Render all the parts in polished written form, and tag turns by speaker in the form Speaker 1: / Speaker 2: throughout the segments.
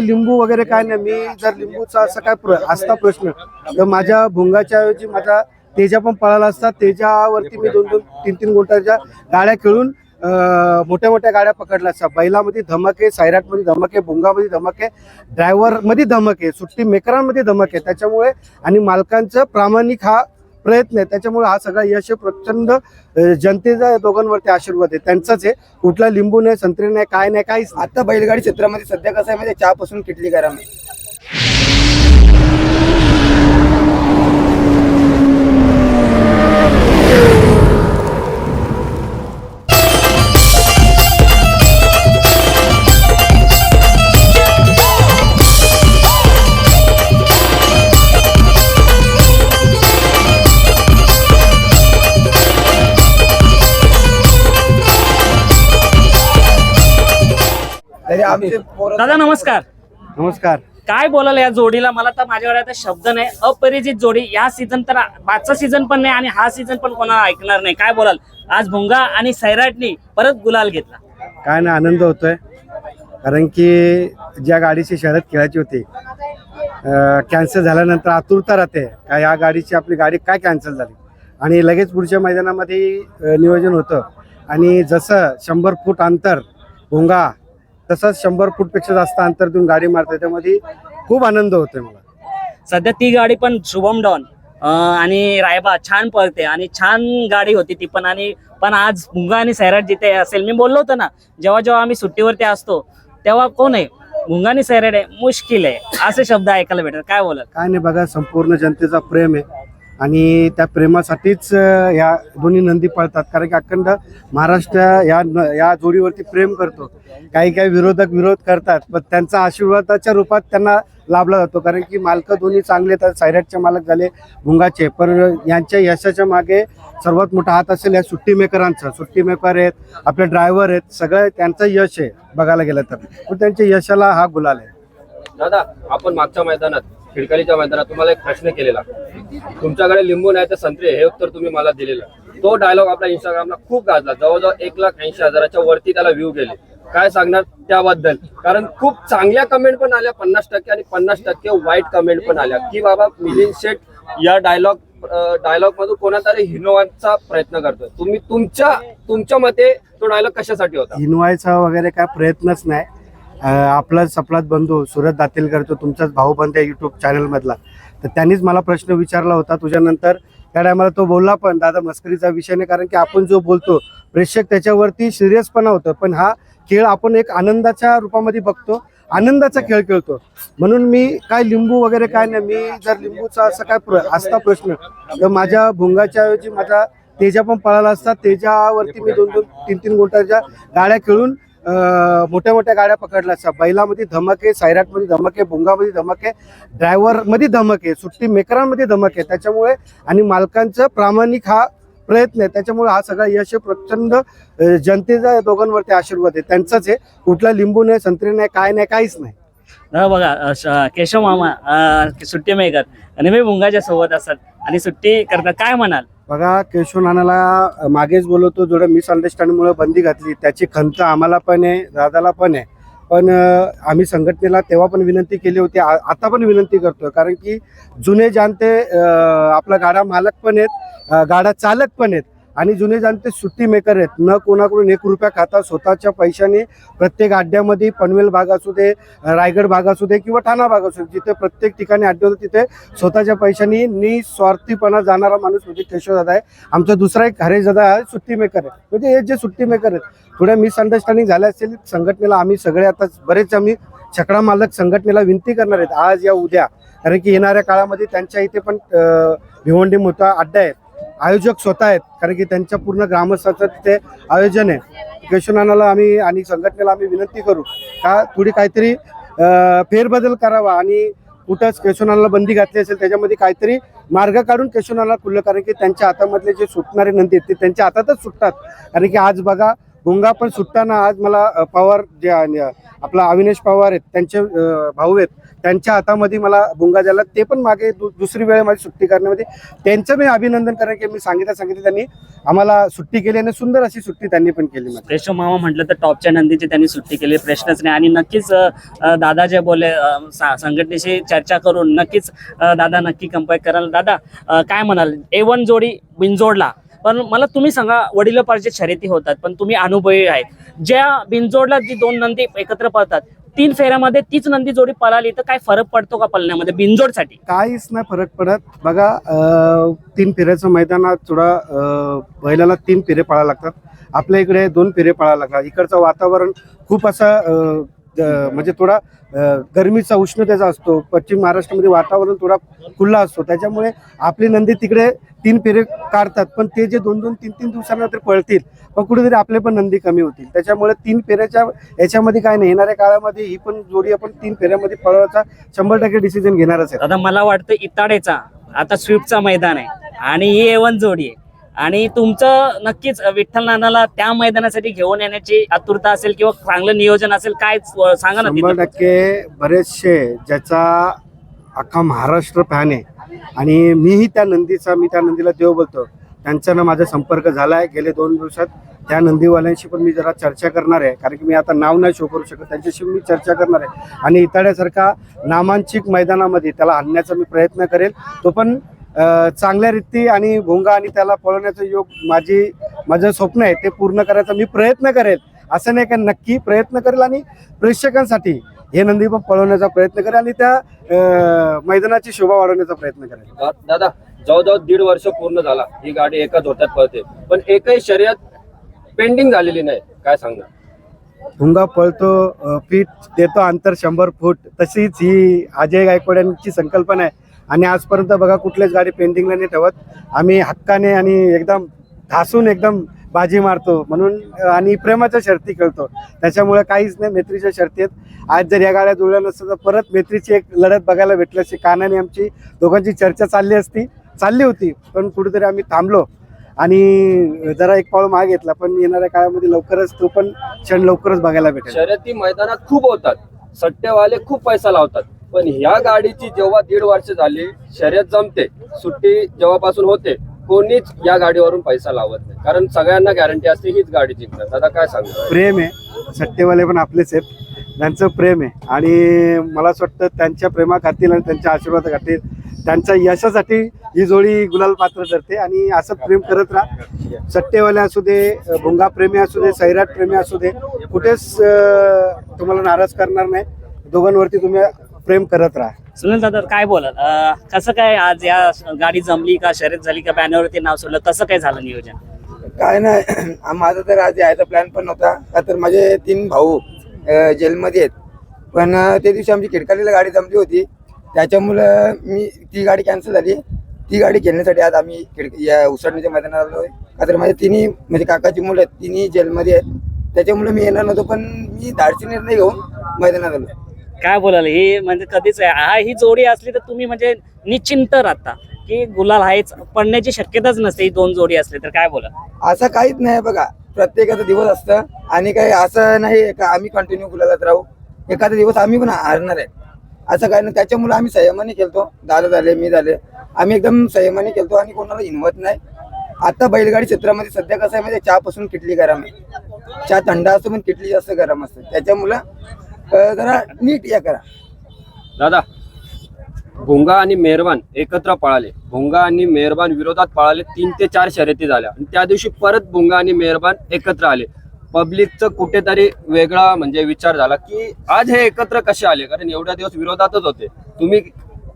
Speaker 1: लिंबू वगैरे काय नाही, मी जर लिंबूचा असं काय असता प्रश्न तर माझ्या भुंगाच्या ऐवजी माझा तेजा पण पळाला असता. तेजावरती मी 2-2-3-3 गुंठाच्या गाड्या खेळून मोठ्या मोठ्या गाड्या पकडल्या असतात. बैलामध्ये धमक आहे, सायराटमध्ये धमक आहे, भुंगामध्ये धमक आहे, ड्रायव्हरमध्ये धमक आहे, सुट्टी मेकरांमध्ये धमक आहे. त्याच्यामुळे आणि मालकांचं प्रामाणिक हा प्रयत्न आहे, त्याच्यामुळे हा सगळा यश प्रचंड जनतेचा दोघांवरती आशीर्वाद आहे, त्यांचाच आहे. कुठला लिंबू नाही, संत्री नाही, काय नाही, काहीच.
Speaker 2: आता बैलगाडी क्षेत्रामध्ये सध्या कसं आहे म्हणजे चहापासून किटली गरम आहे.
Speaker 3: दादा नमस्कार.
Speaker 1: नमस्कार.
Speaker 3: काय बोलाल या जोडीला? मला तर माझ्याकडे आता शब्द नाही. अपरिचित जोडी. या सीझन तर पाचचा सीझन पण नाही आणि हा सीझन पण कोणाला ऐकणार नाही. काय बोलाल? आज भुंगा आणि सैराटनी परत गुलाल घेतला.
Speaker 1: काय ना, आनंद होतोय, कारण की ज्या गाडीची शर्यत खेळायची होती कॅन्सल झाल्यानंतर आतुरता राहते का या गाडीची, आपली गाडी काय कॅन्सल झाली, आणि लगेच पुढच्या मैदानामध्ये नियोजन होतं. आणि जसं 100 फूट अंतर भुंगा, तसंच 100 फूटपेक्षा जास्त अंतर देऊन गाडी मारते, त्यामध्ये खूप आनंद होतोय मला.
Speaker 3: सध्या ती गाडी पण शुभम डॉन आणि रायबा छान पळते आणि छान गाडी होती ती पण. आणि पण आज भुंगा आणि सैराट जिथे असेल, मी बोललो होतो ना, जेव्हा जेव्हा आम्ही सुट्टीवरती असतो तेव्हा कोण आहे, भुंगा आणि सैराट आहे, मुश्किल आहे असे शब्द ऐकायला भेटतात. काय बोलाल?
Speaker 1: काय नाही बघा, संपूर्ण जनतेचा प्रेम आहे आणि त्या प्रेमासाठीच या दोन्ही नंदी पळतात, कारण की अखंड महाराष्ट्र या जोडीवरती प्रेम करतो. काही काही विरोधक विरोध करतात, पण त्यांचा आशीर्वादाच्या रूपात त्यांना लाभला जातो, कारण की मालक दोन्ही चांगले, तर सैराटचे मालक झाले भुंगाचे, पण यांच्या यशाच्या मागे सर्वात मोठा हात असेल या सुट्टी मेकरांचा. सुट्टी मेकर आहेत, आपले ड्रायव्हर आहेत, सगळं त्यांचं यश आहे बघायला गेलं तर, पण त्यांच्या यशाला हा गुलाल आहे.
Speaker 4: दादा, आपण मागच्या मैदानात खिडकालीच्या मैदानात तुम्हाला एक प्रश्न केलेला, तुमच्याकडे लिंबू नाही तर संत्री, हे उत्तर तुम्ही मला दिलेलं. तो डायलॉग आपल्या इंस्टाग्रामला खूप गाजला, जवळजवळ 1,80,000च्या वरती त्याला व्ह्यू गेले. काय सांगणार त्याबद्दल? कारण खूप चांगल्या कमेंट पण आल्या 50% आणि 50% वाईट कमेंट पण आल्या की बाबा मिलिंद शेठ या डायलॉग मधून कोणातरी हिनवायचा प्रयत्न करतोय. तुम्ही तुमच्या मते तो डायलॉग कशासाठी होता?
Speaker 1: हिनवायचा वगैरे काय प्रयत्नच नाही. आपलाच सपलात बंधू सुरत दातेलकर, तो तुमचाच भाऊबंद आहे युट्यूब चॅनल मधला, तर त्यांनीच मला प्रश्न विचारला होता तुझ्यानंतर. त्या टायमाला तो बोलला पण, दादा मस्करीचा विषय नाही, कारण की आपण जो बोलतो प्रेक्षक त्याच्यावरती सिरियसपणा होतं, पण हा खेळ आपण एक आनंदाच्या रूपामध्ये बघतो, आनंदाचा खेळ खेळतो. म्हणून मी काय लिंबू वगैरे काय नाही, मी जर लिंबूचा असं काय असता प्रश्न तर माझ्या भुंगाच्या ऐवजी माझा तेजा पण पळाला असता. तेजावरती मी 2-2-3-3 गुंठाच्या गाड्या खेळून मोठ्या मोठ्या गाड्या पकडल्या असतात. बैलामध्ये धमक आहे, सायराटमध्ये धमक आहे, भुंगामध्ये धमक आहे, ड्रायव्हरमध्ये धमक आहे, सुट्टी मेकरांमध्ये धमक आहे. त्याच्यामुळे आणि मालकांचं प्रामाणिक हा प्रयत्न आहे, त्याच्यामुळे हा सगळा यश प्रचंड जनतेचा दोघांवरती आशीर्वाद आहे, त्यांचाच आहे. कुठला लिंबू नाही, संत्री नाही, काय नाही, काहीच नाही.
Speaker 3: बघा केशव मामा सुट्टी मेकर आणि मी भुंगाच्या सोबत असतात आणि सुट्टी करतात. काय म्हणाल?
Speaker 1: बघा, केशव नानाला मागेच बोलवतो, थोडं मिसअंडरस्टँडिंगमुळे बंदी घातली, त्याची खंत आम्हाला पण आहे, दादाला पण आहे. पण आम्ही संघटनेला तेव्हा पण विनंती केली होती, आता पण विनंती करतोय, कारण की जुने जाणते आपला गाडा मालक पण आहेत, गाडा चालक पण आहेत, आणि जुने जाणते सुट्टी मेकर आहेत. न कोणाकडून 1 रुपया खाता, स्वतःच्या पैशाने प्रत्येक अड्ड्यामध्ये, पनवेल भाग असू दे, रायगड भाग असू दे किंवा ठाणा भाग असू दे, जिथे प्रत्येक ठिकाणी अड्डे होते तिथे स्वतःच्या पैशाने निस्वार्थीपणा जाणारा माणूस म्हणजे केशवदादा आहे. आमचा दुसरा एक हरेशदादा आहे, सुट्टी मेकर आहे. म्हणजे हे जे सुट्टी मेकर आहेत, थोड्या मिसअंडरस्टँडिंग झाल्या असेल संघटनेला. आम्ही सगळे आता बरेच आम्ही छकडा मालक संघटनेला विनंती करणार आहेत आज या उद्या, कारण की येणाऱ्या काळामध्ये त्यांच्या इथे पण भिवंडी मोठा अड्डा आहे, आयोजक स्वतः आहेत, कारण की त्यांच्या पूर्ण ग्रामस्थाचं तिथे आयोजन आहे. केशवनानाला आम्ही आणि संघटनेला आम्ही विनंती करू का थोडी काहीतरी फेरबदल करावा, आणि कुठंच केशवनानाला बंदी घातली असेल त्याच्यामध्ये काहीतरी मार्ग काढून केशवनानाला खुल्लं, कारण की त्यांच्या हातामधले जे सुटणारे नंदी आहेत ते त्यांच्या हातातच सुटतात. कारण की आज बघा, भुंगा पण सुटताना आज मला पवार जे आपला अविनाश पवार आहेत त्यांचे भाऊ आहेत, त्यांच्या हातामध्ये मला भुंगा झाला. ते पण मागे दुसरी वेळ माझी सुट्टी करण्यामध्ये त्यांचं मी अभिनंदन करेन की मी सांगितलं त्यांनी आम्हाला सुट्टी केली आणि सुंदर अशी सुट्टी त्यांनी पण केली.
Speaker 3: रेशो मामा म्हटलं तर टॉपच्या नंदीची त्यांनी सुट्टी केली, प्रश्नच नाही. आणि नक्कीच दादा जे बोलले संघटनेशी चर्चा करून नक्कीच दादा नक्की कंपाईट कराल. दादा काय म्हणाल, A1 जोडी बिनजोडला, पण मला तुम्ही सांगा, वडिलोपार्जित शर्यती होतात पण तुम्ही अनुभवी आहेत, ज्या बिनजोडला जी दोन नंदी एकत्र पळतात 3 फेऱ्यामध्ये तीच नंदी जोडी पळाली तर काय फरक पडतो का पळण्यामध्ये बिनजोडसाठी?
Speaker 1: काहीच नाही फरक पडत. बघा 3 फेऱ्याचं मैदानात थोडा बैलाला 3 फेरे पळायला लागतात, आपल्या इकडे 2 फेरे पळायला लागतात. इकडचं वातावरण खूप असं म्हणजे थोडा गरमीचा उष्णतेचा असतो. पश्चिम महाराष्ट्रामध्ये वातावरण थोडा खुल्ला असतो, त्याच्यामुळे आपली नंदी तिकडे 3 फेरे काढतात, पण ते जे 2-2, 3-3 दिवसानंतर पळतील पण कुठेतरी आपले पण नंदी कमी होतील. त्याच्यामुळे 3 फेऱ्याच्या याच्यामध्ये काय नाही, येणाऱ्या काळामध्ये ही पण जोडी आपण 3 फेऱ्यामध्ये पळवायचा 100% डिसिजन घेणारच आहे.
Speaker 3: आता मला वाटतं इताडेचा आता स्विफ्टचा मैदान आहे आणि ही A1 जोडी आहे आणि तुमचं नक्कीच विठ्ठल नानाला त्या मैदानासाठी घेऊन येण्याची आतुरता असेल किंवा चांगलं नियोजन असेल, काय सांगा ना.
Speaker 1: 100% बरेचसे ज्याचा अख्खा महाराष्ट्र फॅन आहे आणि मी त्या नंदीला देव बोलतो, त्यांच्यानं माझा संपर्क झाला आहे. गेले 2 दिवसात त्या नंदीवाल्यांशी पण मी जरा चर्चा करणार आहे, कारण की मी आता नाव नाही शो करू शकत, त्यांच्याशी मी चर्चा करणार आहे आणि इताड्यासारखा नामांकित मैदानामध्ये त्याला आणण्याचा मी प्रयत्न करेल. तो पण चांगल्या रीती आणि भुंगा आणि त्याला पळवण्याचं योग माझं स्वप्न आहे, ते पूर्ण करायचा मी प्रयत्न करेल. असं नाही का, नक्की प्रयत्न करेल आणि प्रेक्षकांसाठी हे नंदी पण पळवण्याचा प्रयत्न करेल आणि त्या मैदानाची शोभा वाढवण्याचा प्रयत्न करेल.
Speaker 4: दादा जवळजवळ 1.5 वर्ष पूर्ण झाला ही गाडी एकाच होत्यात पळते, पण एकही शर्यत पेंडिंग झालेली नाही, काय सांगणार?
Speaker 1: भुंगा पळतो, फीट देतो अंतर 100 फूट, तशीच ही अजय गायकवाड यांची संकल्पना आहे आणि आजपर्यंत बघा कुठलीच गाडी पेंडिंगला नाही ठेवत. आम्ही हक्काने आणि एकदम धासून एकदम बाजी मारतो म्हणून आणि प्रेमाच्या शर्ती खेळतो, त्याच्यामुळे काहीच नाही. मैत्रीच्या शर्ती आहेत. आज जर या गाड्या जुळल्या नसतं तर परत मैत्रीची एक लढत बघायला भेटली असती. कानाने आमची दोघांची चर्चा चालली होती, पण कुठेतरी आम्ही थांबलो आणि जरा एक पाऊल मागे घेतला, पण येणाऱ्या काळामध्ये लवकरच तो पण क्षण लवकरच बघायला भेटेल.
Speaker 4: शर्यती मैदानात खूप होतात, सट्टेवाले खूप पैसा लावतात, पण ह्या गाडीची जेव्हा 1.5 वर्ष झाली शर्यत जमते, सुट्टी जेव्हापासून होते, कोणीच या गाडीवरून पैसा लावत नाही, कारण सगळ्यांना गॅरंटी असते हीच गाडी जिंकणार. दादा काय सांगतो?
Speaker 1: प्रेम आहे, सट्टेवाले पण आपलेच आहेत, त्यांचं प्रेम आहे आणि मला असं वाटतं त्यांच्या प्रेमाखातीर आणि त्यांच्या आशीर्वादाखातीर त्यांच्या यशासाठी ही जोडी गुलाल पात्र ठरते आणि असं प्रेम करत राहा. सट्टेवाले असू दे, भुंगा प्रेमी असू दे, सैराट प्रेमी असू दे, कुठेच तुम्हाला नाराज करणार नाही. दोघांवरती तुम्ही प्रेम करत राहा.
Speaker 3: सुनील दादा काय बोलाल, कसं काय आज या गाडी जमली का, शर्यत झाली का, बॅनरवरती नाव सोडलं, कसं काय झालं नियोजन?
Speaker 2: काय नाही, माझा तर आज यायचा प्लॅन पण नव्हता, का तर माझे 3 भाऊ जेलमध्ये आहेत, पण त्या दिवशी आमची खिडकालीला गाडी जमली होती, त्याच्यामुळं मी ती गाडी कॅन्सल झाली. ती गाडी खेळण्यासाठी आज आम्ही या उसळणीच्या मैदानात आलो आहे. का तर माझे 3 म्हणजे काकाची मुलं आहेत, 3 जेलमध्ये आहेत, त्याच्यामुळे मी येणार नव्हतो, पण मी धाडसी निर्णय घेऊन मैदानात आलो.
Speaker 3: काय बोलाल, ही म्हणजे कधीच ही जोडी असली तर तुम्ही म्हणजे निश्चिंत राहता की गुलाल आहेच, पडण्याची शक्यताच नसते ही 2 जोडी असली तर? काय बोला?
Speaker 2: असं काहीच नाही बघा, प्रत्येकाचा दिवस असतं आणि काही असं नाही का आम्ही कंटिन्यू गुलालात राहू, एखादा दिवस आम्ही पण हारणार आहे असं काही नाही. त्याच्यामुळे आम्ही संयमाने खेळतो, दादा झाले, मी झाले, आम्ही एकदम संयमाने खेळतो आणि कोणाला हिंमत नाही. आता बैलगाडी क्षेत्रामध्ये सध्या कसं आहे म्हणजे चहापासून किटली गरम आहे, चहा थंड असतो पण किटली जास्त गरम असते, त्याच्यामुळं जरा नीट या करा.
Speaker 4: दादा भुंगा आणि मेहरबान एकत्र पळाले, भुंगा आणि मेहरबान विरोधात पळाले, 3 ते 4 शर्यती झाल्या आणि त्या दिवशी परत भुंगा आणि मेहरबान एकत्र आले. पब्लिकचं कुठेतरी वेगळा म्हणजे विचार झाला की आज हे एकत्र कसे आले, कारण एवढ्या दिवस विरोधातच होते. तुम्ही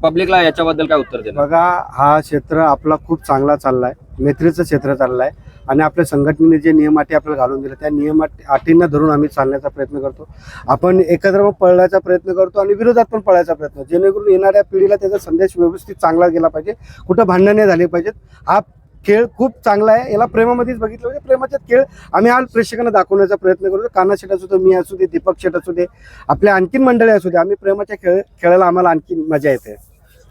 Speaker 4: पब्लिकला याच्याबद्दल काय उत्तर देणार?
Speaker 1: बघा हा क्षेत्र आपला खूप चांगला चाललाय, मैत्रीचं क्षेत्र चाललंय आणि आपल्या संघटनेने जे नियम अटी आपल्याला घालून दिले त्या नियम अटींना धरून आम्ही चालण्याचा प्रयत्न करतो. आपण एकत्र मग पळण्याचा प्रयत्न करतो आणि विरोधात पण पळायचा प्रयत्न, जेणेकरून येणाऱ्या पिढीला त्याचा संदेश व्यवस्थित चांगला गेला पाहिजे, कुठं भांडणे झाले पाहिजेत. हा खेळ खूप चांगला आहे, याला प्रेमामध्येच बघितलं पाहिजे. प्रेमाच्यात खेळ आम्ही आज प्रेक्षकांना दाखवण्याचा प्रयत्न करतो. कान्हा शेट असू दे, मी असू दे, दीपक शेट असू दे, आपल्या आणखीन मंडळी असू दे, आम्ही प्रेमाच्या खेळायला आम्हाला आणखी मजा येते.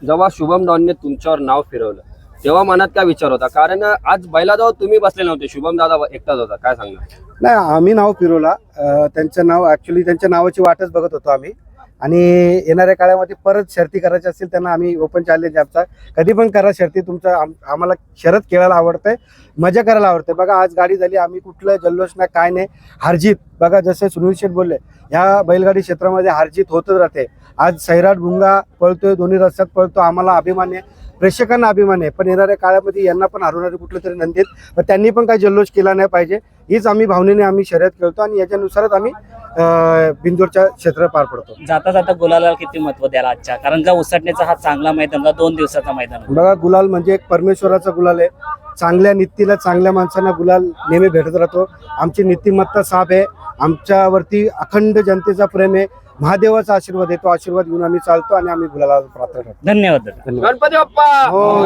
Speaker 4: जेव्हा शुभम डॉनने तुमच्यावर नाव फिरवलं तेव्हा मनात काय विचार होता? कारण आज बैलाजवळ तुम्ही बसले नव्हते, शुभम दादा एकटाच होता, काय सांगणार?
Speaker 1: नाही, आम्ही नाव फिरवला. त्यांचं नाव ऍक्च्युली त्यांच्या नावाची वाटच बघत होतो आम्ही. आणि येणाऱ्या काळामध्ये परत शर्ती करायची असतील त्यांना आम्ही ओपन चॅलेंज आमचा कधी पण करा शर्ती. तुमचं आम्हाला शर्यत खेळायला आवडतंय, मजा करायला आवडते. बघा आज गाडी झाली, आम्ही कुठलं जल्लोष नाही काय नाही, हारजीत बघा जसे सुनील शेठ बोलले ह्या बैलगाडी क्षेत्रामध्ये हारजीत होतच राहते. आज सैराट भुंगा पळतोय, दोन्ही रस्त्यात पळतो, आम्हाला अभिमान आहे, प्रेक्षकांना अभिमान आहे. पण येणाऱ्या काळामध्ये यांना पण हरवणारे कुठलं तरी नंदीत, पण त्यांनी पण काही जल्लोष केला नाही पाहिजे, हीच आम्ही भावनेने आम्ही शर्यत खेळतो आणि याच्यानुसारच आम्ही बिंदूरच्या क्षेत्र पार पडतो.
Speaker 3: जाता जाता गुलाला किती महत्व द्याल आजच्या, कारण का उसटण्याचा हा चांगला मैदान होता, 2 दिवसाचा मैदान होता.
Speaker 1: बघा गुलाल म्हणजे एक परमेश्वराचा गुलाल आहे. चांगल्या नीतीला चांगल्या माणसांना गुलाल नेहमी भेटत राहतो. आमची नीतिमत्ता साफ आहे, आमच्यावरती अखंड जनतेचा प्रेम आहे, महादेवाचा आशीर्वाद आहे, तो आशीर्वाद घेऊन आम्ही चालतो आणि आम्ही गुलाला प्रार्थना करतो.
Speaker 3: धन्यवाद.
Speaker 1: धन्यवाद.
Speaker 4: गणपती बाप्पा
Speaker 1: हो.